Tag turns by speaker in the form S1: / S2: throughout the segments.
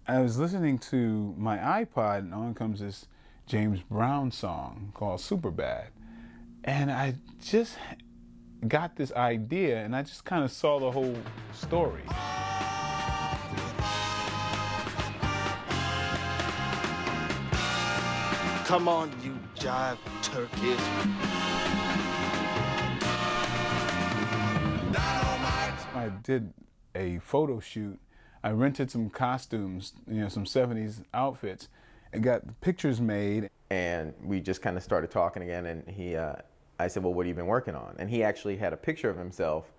S1: I was listening to my iPod, and on comes this James Brown song called Superbad. And I just got this idea, and I just kind of saw the whole story.
S2: Come on, you jive turkeys.
S1: I did a photo shoot. I rented some costumes, some 70s outfits, and got pictures made.
S3: And we just kind of started talking again, and I said, well, what have you been working on? And he actually had a picture of himself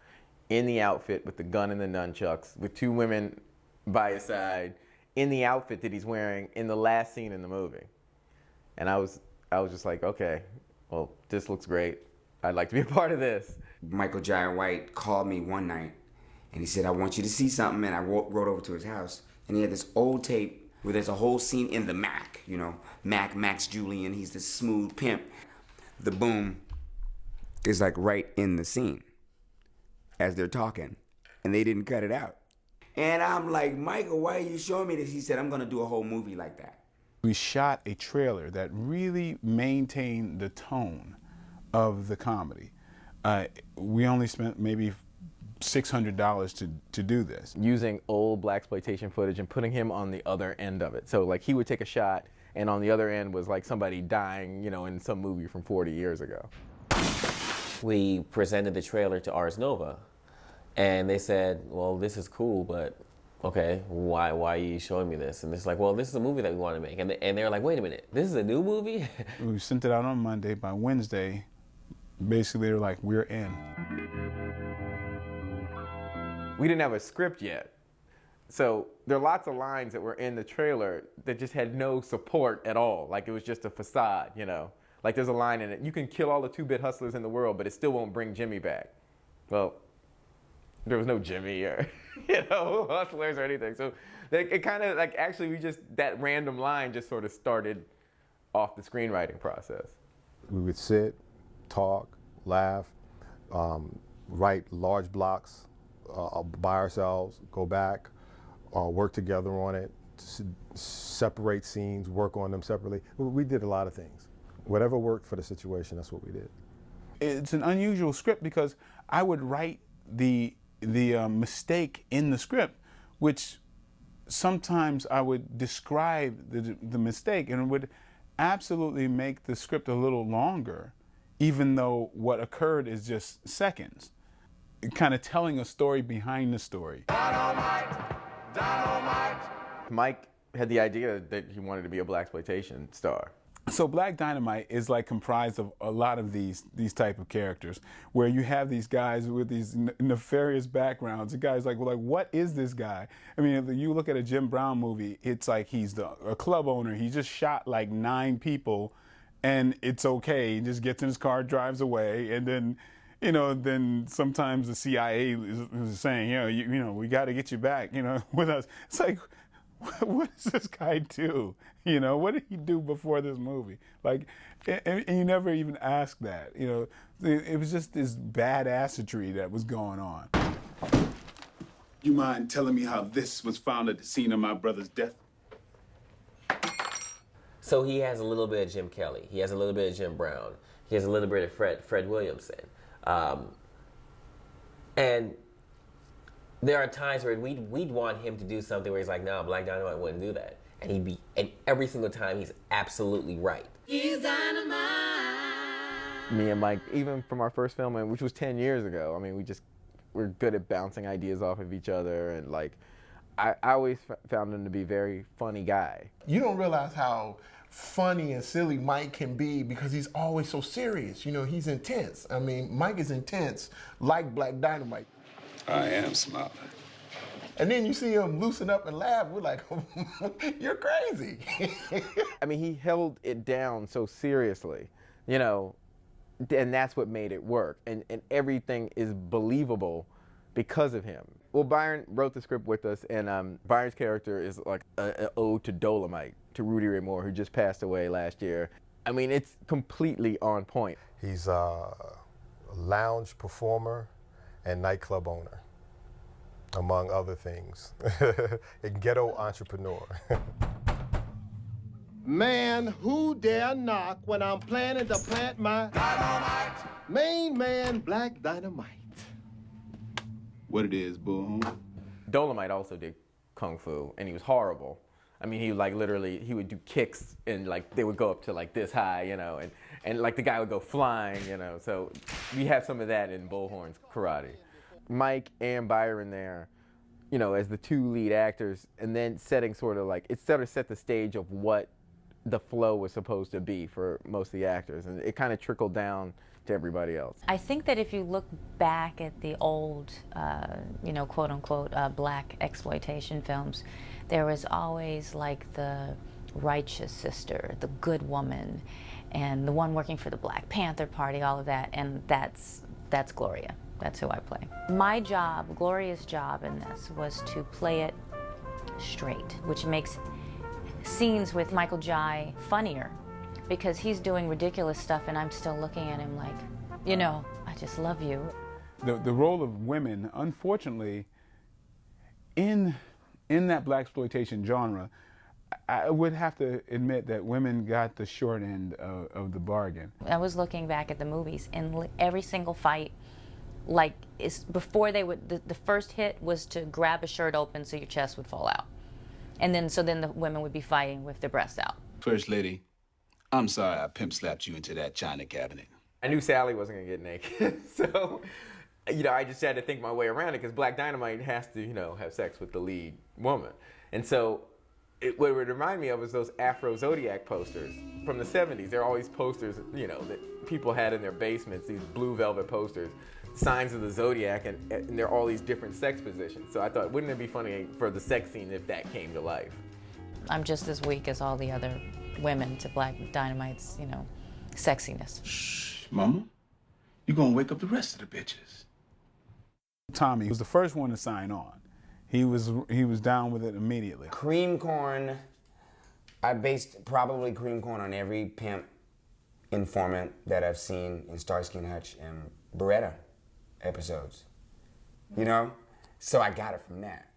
S3: in the outfit with the gun and the nunchucks, with two women by his side, in the outfit that he's wearing in the last scene in the movie. And I was just like, okay, well, this looks great. I'd like to be a part of this.
S4: Michael Jai White called me one night, and he said, I want you to see something. And I rode over to his house, and he had this old tape where there's a whole scene in the Mac, Max Julian, he's this smooth pimp. The boom is like right in the scene as they're talking, and they didn't cut it out. And I'm like, Michael, why are you showing me this? He said, I'm gonna do a whole movie like that.
S1: We shot a trailer that really maintained the tone of the comedy. We only spent maybe $600 to do this.
S3: Using old blaxploitation footage and putting him on the other end of it. So like he would take a shot, and on the other end was like somebody dying, in some movie from 40 years ago.
S5: We presented the trailer to Ars Nova, and they said, well, this is cool, but okay, why are you showing me this? And it's like, well, this is a movie that we want to make. And they're like, wait a minute, this is a new movie?
S1: We sent it out on Monday. By Wednesday, basically they were like, we're in.
S3: We didn't have a script yet. So there are lots of lines that were in the trailer that just had no support at all. Like it was just a facade, Like there's a line in it, you can kill all the two-bit hustlers in the world, but it still won't bring Jimmy back. Well, there was no Jimmy or, hustlers or anything. So it kind of like, actually that random line just sort of started off the screenwriting process.
S6: We would sit, talk, laugh, write large blocks by ourselves, go back, work together on it, separate scenes, work on them separately. We did a lot of things. Whatever worked for the situation, that's what we did.
S1: It's an unusual script because I would write the mistake in the script, which sometimes I would describe the mistake, and it would absolutely make the script a little longer, even though what occurred is just seconds. Kind of telling a story behind the story.
S3: Dynamite! Mike had the idea that he wanted to be a blaxploitation star.
S1: So Black Dynamite is like comprised of a lot of these type of characters, where you have these guys with these nefarious backgrounds. The guy's like, well, what is this guy? I mean, if you look at a Jim Brown movie, it's like he's a club owner. He just shot like 9 people, and it's okay. He just gets in his car, drives away, and then, then sometimes the CIA is saying, we got to get you back, with us. It's like, what does this guy do? What did he do before this movie? Like, and you never even ask that. It was just this badassery that was going on.
S7: You mind telling me how this was found at the scene of my brother's death?
S5: So he has a little bit of Jim Kelly. He has a little bit of Jim Brown. He has a little bit of Fred Williamson. And there are times where we'd want him to do something where he's like, no, Black Dynamite wouldn't do that. And every single time he's absolutely right.
S8: He's dynamite.
S3: Me and Mike, even from our first film, which was 10 years ago, I mean, we're good at bouncing ideas off of each other, and like, I always found him to be a very funny guy.
S9: You don't realize how funny and silly Mike can be because he's always so serious. He's intense. I mean, Mike is intense like Black Dynamite.
S7: I am smiling.
S9: And then you see him loosen up and laugh. We're like, you're crazy.
S3: I mean, he held it down so seriously, and that's what made it work. And everything is believable because of him. Well, Byron wrote the script with us, and Byron's character is like an ode to Dolomite, to Rudy Ray Moore, who just passed away last year. I mean, it's completely on point.
S6: He's a lounge performer and nightclub owner. among other things. A ghetto entrepreneur.
S8: Man, who dare knock when I'm planning to plant my dynamite? Main man, Black Dynamite.
S7: What it is, Bull?
S3: Dolomite also did kung fu, and he was horrible. I mean, he like literally, he would do kicks, and like they would go up to like this high, you know, and like the guy would go flying, you know. So we have some of that in Bullhorn's karate. Mike and Byron there, you know, as the two lead actors, and then setting sort of like, it sort of set the stage of what the flow was supposed to be for most of the actors, and it kind of trickled down to everybody else.
S10: I think that if you look back at the old, you know, quote unquote, black exploitation films, there was always like the righteous sister, the good woman, and the one working for the Black Panther Party, all of that, and that's Gloria. That's who I play. My job, Gloria's job in this, was to play it straight, which makes scenes with Michael Jai funnier, because he's doing ridiculous stuff and I'm still looking at him like, you know, I just love you.
S1: The role of women, unfortunately, in that blaxploitation genre, I would have to admit that women got the short end of the bargain.
S10: I was looking back at the movies, and every single fight, like, before they would, the first hit was to grab a shirt open so your chest would fall out. And then, so then the women would be fighting with their breasts out.
S7: First lady, I'm sorry I pimp slapped you into that china cabinet.
S3: I knew Sally wasn't gonna get naked, so, you know, I just had to think my way around it, because Black Dynamite has to, you know, have sex with the lead woman. And so, what it would remind me of is those Afro Zodiac posters from the 70s. There are all these posters, you know, that people had in their basements, these blue velvet posters, signs of the Zodiac, and there are all these different sex positions. So I thought, wouldn't it be funny for the sex scene if that came to life?
S10: I'm just as weak as all the other women to Black Dynamite's, you know, sexiness.
S7: Shh, mama. You gonna wake up the rest of the bitches.
S1: Tommy was the first one to sign on. He was down with it immediately.
S4: Cream corn, I based probably cream corn on every pimp informant that I've seen in Starsky and Hutch and Beretta episodes. You know? So I got it from that.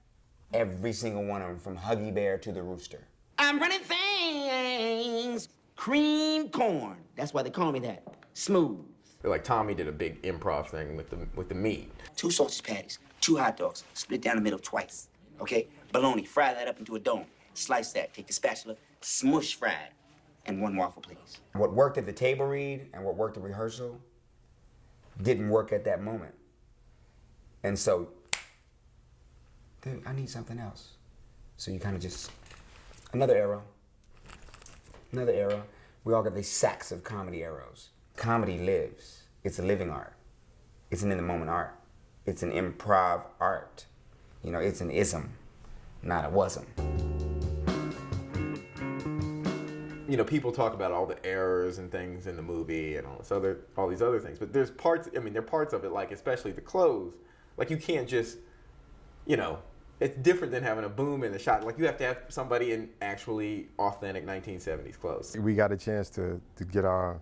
S4: Every single one of them, from Huggy Bear to the Rooster. I'm running things. Cream corn. That's why they call me that. Smooth.
S3: Like Tommy did a big improv thing with the meat.
S4: 2 sausage patties, 2 hot dogs, split down the middle twice. Okay? Bologna, fry that up into a dome. Slice that, take the spatula, smush fry it. And 1 waffle, please. What worked at the table read and what worked at rehearsal didn't work at that moment. And so, dude, I need something else. So you kind of just, another arrow. We all got these sacks of comedy arrows. Comedy lives. It's a living art. It's an in-the-moment art. It's an improv art. You know, it's an ism, not a wasm.
S3: You know, people talk about all the errors and things in the movie and all these other things, but there's parts, I mean, there are parts of it, like especially the clothes, like you can't just, you know, it's different than having a boom in the shot. Like you have to have somebody in actually authentic 1970s clothes.
S6: We got a chance to get our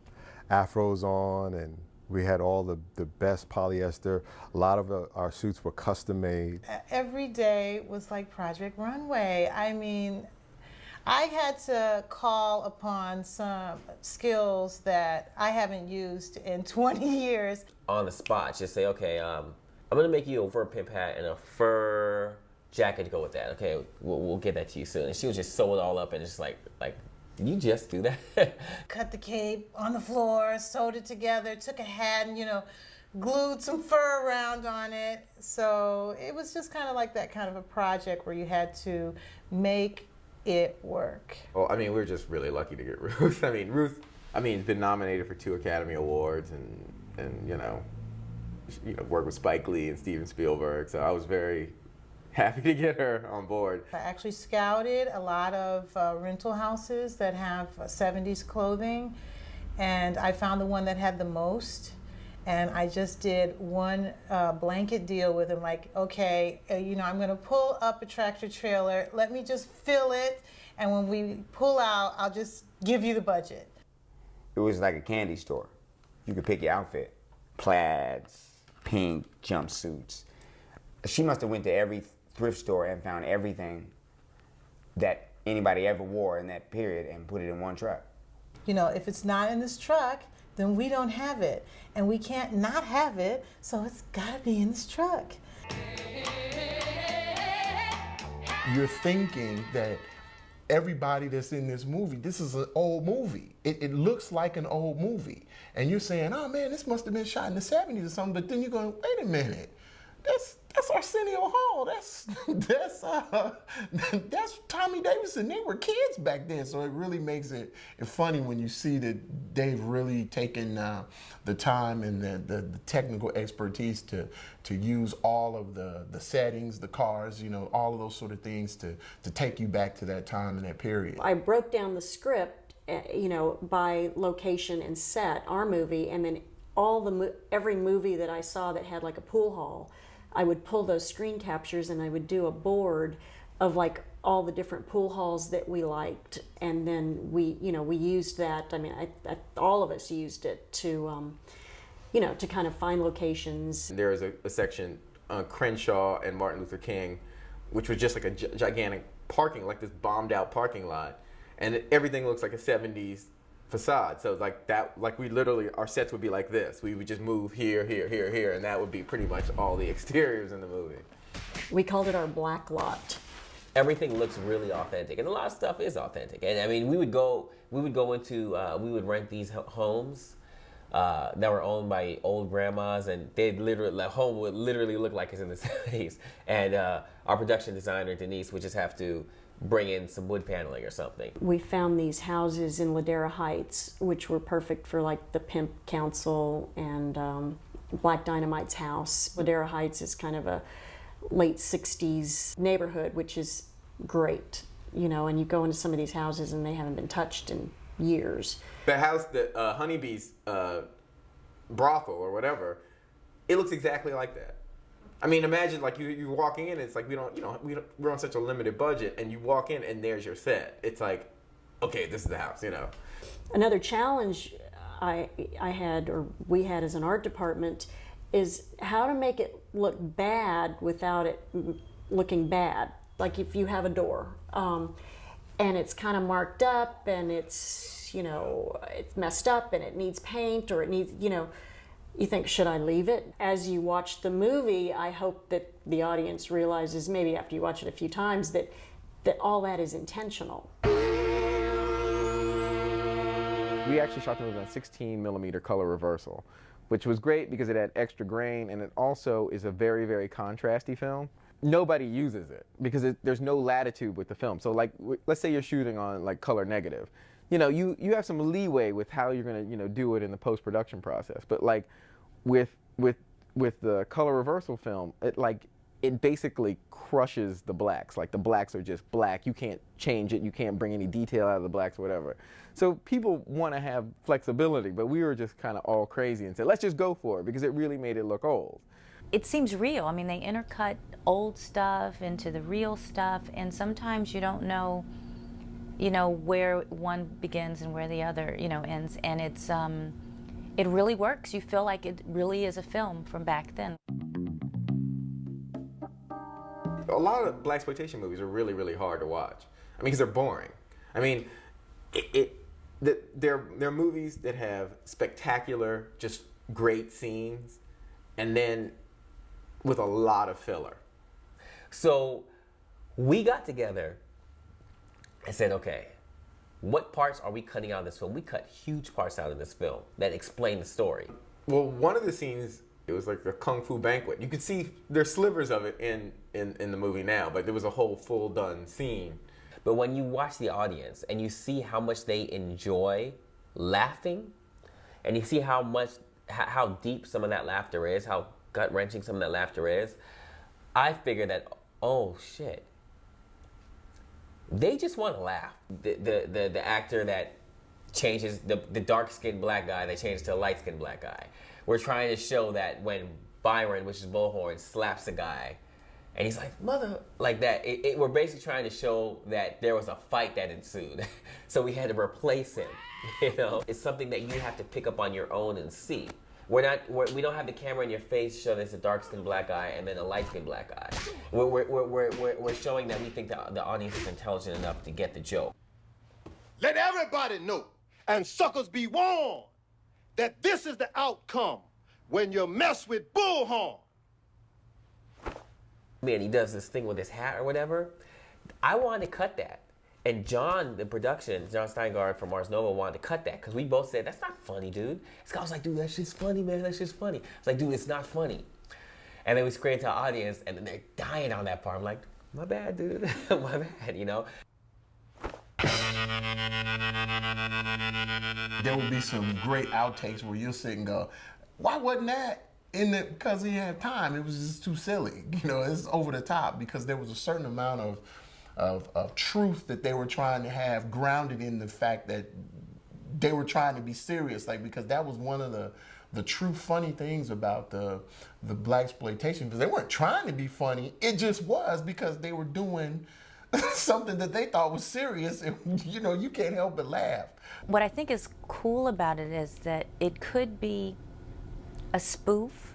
S6: afros on, and we had all the best polyester. A lot of our suits were custom made.
S11: Every day was like Project Runway. I mean, I had to call upon some skills that I haven't used in 20 years.
S5: On the spot, just say, okay, I'm gonna make you a fur pimp hat and a fur jacket to go with that. Okay, we'll get that to you soon. And she would just sew it all up and just like, did you just do that?
S11: Cut the cape on the floor, sewed it together, took a hat and, you know, glued some fur around on it. So it was just kind of like that kind of a project where you had to make it work.
S3: Well, I mean, we're just really lucky to get Ruth. Ruth has been nominated for 2 Academy Awards and you know, worked with Spike Lee and Steven Spielberg. So I was very happy to get her on board.
S11: I actually scouted a lot of rental houses that have 70s clothing, and I found the one that had the most. And I just did one blanket deal with him, like, okay, you know, I'm gonna pull up a tractor trailer, let me just fill it, and when we pull out, I'll just give you the budget.
S4: It was like a candy store. You could pick your outfit. Plaids, pink jumpsuits, She must have went to every thrift store and found everything that anybody ever wore in that period and put it in one truck.
S11: You know, if it's not in this truck, then we don't have it. And we can't not have it, so it's gotta be in this truck.
S9: You're thinking that everybody that's in this movie, this is an old movie. It looks like an old movie. And you're saying, oh man, this must have been shot in the 70s or something, but then you're going, wait a minute, that's Arsenio Hall. That's Tommy Davidson. They were kids back then, so it really makes it funny when you see that they've really taken the time and the technical expertise to use all of the settings, the cars, you know, all of those sort of things to take you back to that time and that period.
S12: I broke down the script, you know, by location and set, our movie, and then every movie that I saw that had like a pool hall, I would pull those screen captures and I would do a board of like all the different pool halls that we liked, and then we used that. I mean, all of us used it to, to kind of find locations.
S3: There is a section on Crenshaw and Martin Luther King, which was just like a gigantic parking, like this bombed out parking lot, and everything looks like a 70s facade. So like that, like we literally, our sets would be like this. We would just move here, here, here, here, and that would be pretty much all the exteriors in the movie.
S12: We called it our black lot.
S5: Everything looks really authentic, and a lot of stuff is authentic. And I mean, we would rent these homes that were owned by old grandmas, and the home would literally look like it's in the 70s. And our production designer Denise would just have to bring in some wood paneling or something.
S12: We found these houses in Ladera Heights, which were perfect for like the Pimp Council and Black Dynamite's house. Ladera Heights is kind of a late 60s neighborhood, which is great, you know, and you go into some of these houses and they haven't been touched in years.
S3: The house that Honeybee's brothel or whatever, it looks exactly like that. I mean, imagine like you're walking in, it's like we're on such a limited budget, and you walk in and there's your set. It's like, okay, this is the house, you know.
S12: Another challenge I had, or we had as an art department, is how to make it look bad without it looking bad. Like if you have a door, and it's kind of marked up, and it's, you know, it's messed up, and it needs paint, or it needs, you know, you think, should I leave it? As you watch the movie, I hope that the audience realizes, maybe after you watch it a few times, that all that is intentional.
S3: We actually shot the movie on 16mm color reversal, which was great because it had extra grain, and it also is a very, very contrasty film. Nobody uses it because there's no latitude with the film. So like, let's say you're shooting on like color negative. You know, you have some leeway with how you're gonna, you know, do it in the post-production process. But like with the color reversal film, it basically crushes the blacks. Like the blacks are just black. You can't change it. You can't bring any detail out of the blacks or whatever. So people want to have flexibility, but we were just kind of all crazy and said, let's just go for it because it really made it look old.
S10: It seems real. I mean, they intercut old stuff into the real stuff, and sometimes you don't know, you know, where one begins and where the other, you know, ends, and it's it really works. You feel like it really is a film from back then.
S3: A lot of blaxploitation movies are really, really hard to watch. I mean, because they're boring. I mean, they're movies that have spectacular, just great scenes, and then with a lot of filler.
S5: So we got together and said, okay, what parts are we cutting out of this film? We cut huge parts out of this film that explain the story.
S3: Well, one of the scenes, it was like the Kung Fu banquet. You could see there's slivers of it in the movie now, but there was a whole full done scene.
S5: But when you watch the audience and you see how much they enjoy laughing, and you see how deep some of that laughter is, how gut-wrenching some of that laughter is, I figured that, oh shit, they just want to laugh. The actor that changes the dark-skinned black guy, they change to a light-skinned black guy. We're trying to show that when Byron, which is Bullhorn, slaps a guy, and he's like, mother, like that. We're basically trying to show that there was a fight that ensued. So we had to replace him, you know? It's something that you have to pick up on your own and see. We don't have the camera in your face show there's a dark-skinned black guy and then a light-skinned black guy. We're showing that we think the audience is intelligent enough to get the joke.
S8: Let everybody know, and suckers be warned, that this is the outcome when you mess with Bullhorn.
S5: Man, he does this thing with his hat or whatever. I wanted to cut that. And John, the production, John Steingard from Ars Nova wanted to cut that because we both said, that's not funny, dude. Scott was like, dude, that shit's funny, man. That shit's funny. It's like, dude, it's not funny. And then we screamed to our audience, and then they're dying on that part. I'm like, my bad, dude. My bad, you know?
S9: There will be some great outtakes where you'll sit and go, why wasn't that in the, because he had time. It was just too silly. You know, it's over the top because there was a certain amount of truth that they were trying to have grounded in the fact that they were trying to be serious, like, because that was one of the true funny things about the blaxploitation, because they weren't trying to be funny. It just was because they were doing something that they thought was serious, and you know, you can't help but laugh.
S10: What I think is cool about it is that it could be a spoof,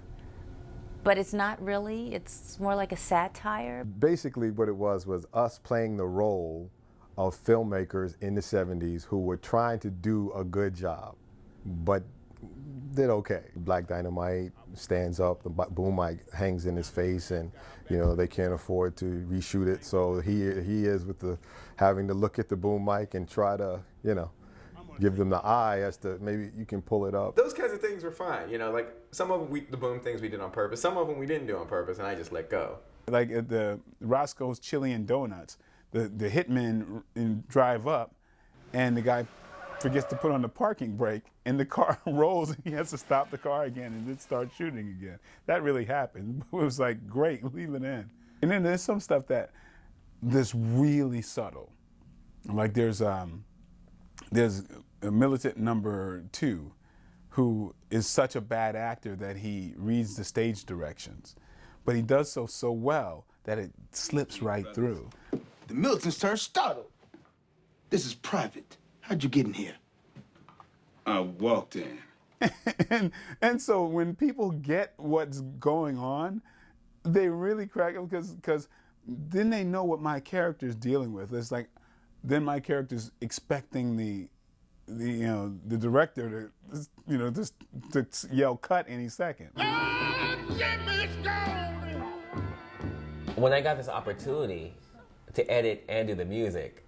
S10: but it's not really. It's more like a satire.
S6: Basically what it was us playing the role of filmmakers in the 70s who were trying to do a good job, but did okay. Black Dynamite stands up, the boom mic hangs in his face, and you know, they can't afford to reshoot it, so he is with having to look at the boom mic and try to, you know, give them the eye as to maybe you can pull it up.
S3: Those kinds of things were fine, you know, like some of them the boom things we did on purpose, some of them we didn't do on purpose, and I just let go.
S1: Like at the Roscoe's Chili and Donuts, the hitmen drive up, and the guy forgets to put on the parking brake, and the car rolls, and he has to stop the car again and then start shooting again. That really happened. It was like, great, leave it in. And then there's some stuff that's really subtle. Like there's a militant number 2 who is such a bad actor that he reads the stage directions, but he does so well that it slips right through.
S7: The militants turned startled. This is private. How'd you get in here? I walked in.
S1: and so when people get what's going on, they really crack up because then they know what my character's dealing with. It's like, then my character's expecting the director to, just to yell cut any second.
S5: When I got this opportunity to edit and do the music,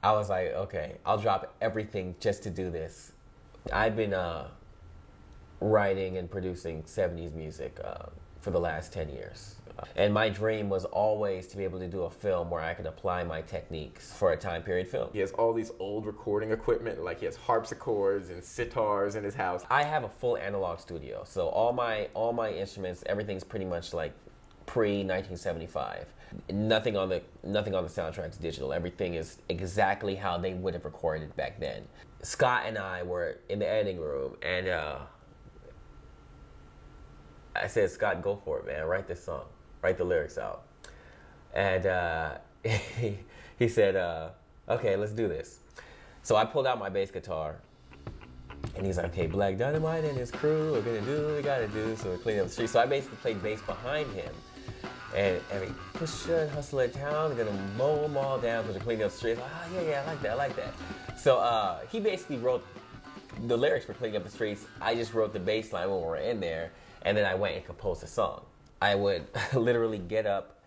S5: I was like, okay, I'll drop everything just to do this. I've been writing and producing 70s music for the last 10 years. And my dream was always to be able to do a film where I could apply my techniques for a time period film.
S3: He has all these old recording equipment, like he has harpsichords and sitars in his house.
S5: I have a full analog studio, so all my instruments, everything's pretty much like pre-1975. Nothing on the soundtrack's digital. Everything is exactly how they would have recorded back then. Scott and I were in the editing room, and I said, Scott, go for it, man. Write this song. Write the lyrics out. And he said, okay, let's do this. So I pulled out my bass guitar, and he's like, okay, Black Dynamite and his crew are gonna do what we gotta do, so we're cleaning up the street. So I basically played bass behind him. And every pusher and hustler in town, they're gonna mow them all down because they're cleaning up the streets. Like, yeah, I like that. So he basically wrote the lyrics for Cleaning Up the Streets. I just wrote the bass line when we were in there, and then I went and composed a song. I would literally get up,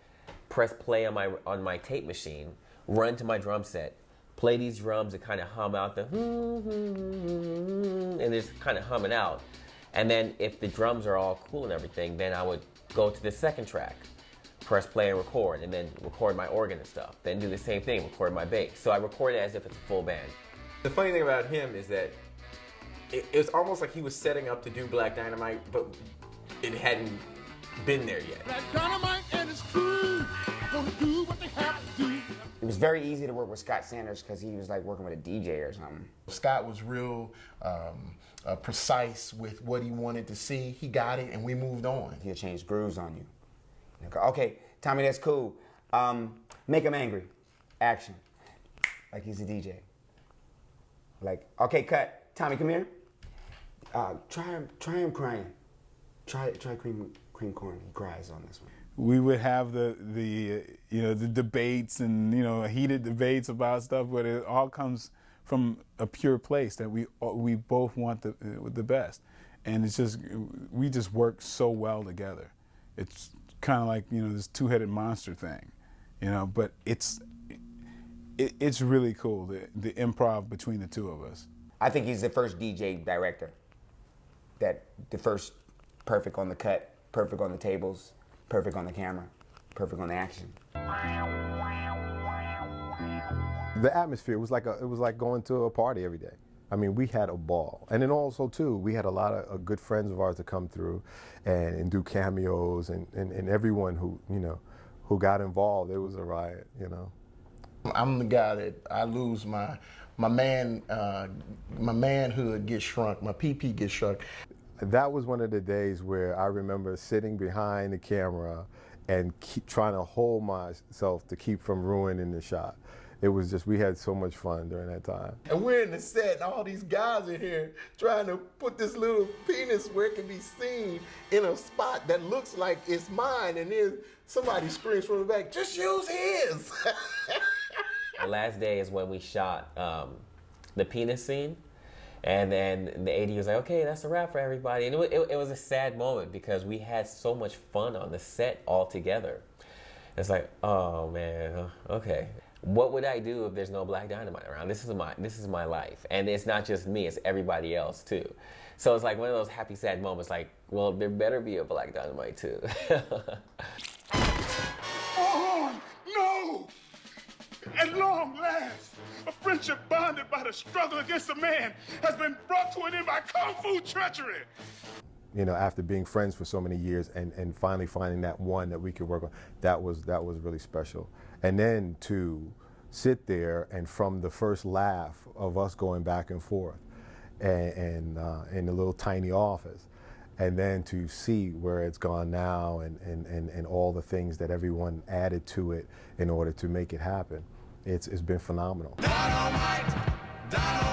S5: press play on my tape machine, run to my drum set, play these drums and kind of hum out the and just kind of hum it out. And then if the drums are all cool and everything, then I would go to the second track, press play and record, and then record my organ and stuff. Then do the same thing, record my bass. So I record it as if it's a full band.
S3: The funny thing about him is that it was almost like he was setting up to do Black Dynamite, but it hadn't been there yet.
S8: Black Dynamite and his crew gonna do what they have to do.
S4: It was very easy to work with Scott Sanders because he was like working with a DJ or something.
S9: Scott was real precise with what he wanted to see. He got it, and we moved on.
S4: He'll change grooves on you. Okay, Tommy, that's cool. Make him angry. Action. Like he's a DJ. Like, okay, cut. Tommy, come here. Try him crying. Try cream corn. He cries on this one.
S1: We would have the debates and heated debates about stuff, but it all comes from a pure place that we both want the best, and it's just we just work so well together. It's kind of like this two-headed monster thing, but it's really cool the improv between the two of us.
S4: I think he's the first DJ director. The first perfect on the cut, perfect on the tables, perfect on the camera, perfect on the action.
S6: The atmosphere was like going to a party every day. I mean, we had a ball. And then also, too, we had a lot of good friends of ours that come through and do cameos, and everyone who got involved, it was a riot,
S9: I'm the guy that I lose my manhood gets shrunk, my PP gets shrunk.
S6: That was one of the days where I remember sitting behind the camera and trying to hold myself to keep from ruining the shot. It was just, we had so much fun during that time.
S9: And we're in the set, and all these guys in here trying to put this little penis where it can be seen in a spot that looks like it's mine, and then somebody screams from the back, just use his.
S5: The last day is when we shot the penis scene. And then the AD was like, okay, that's a wrap for everybody. And it was a sad moment because we had so much fun on the set all together. It's like, oh man, okay. What would I do if there's no Black Dynamite around? This is my life. And it's not just me, it's everybody else too. So it's like one of those happy, sad moments like, well, there better be a Black Dynamite too.
S8: Oh, no! At long last, a friendship bonded by the struggle against a man has been brought to an end by Kung Fu treachery.
S6: After being friends for so many years and finally finding that one that we could work on, that was really special. And then to sit there and from the first laugh of us going back and forth and in the little tiny office, and then to see where it's gone now and all the things that everyone added to it in order to make it happen, it's been phenomenal.
S13: Dynamite, dynamite.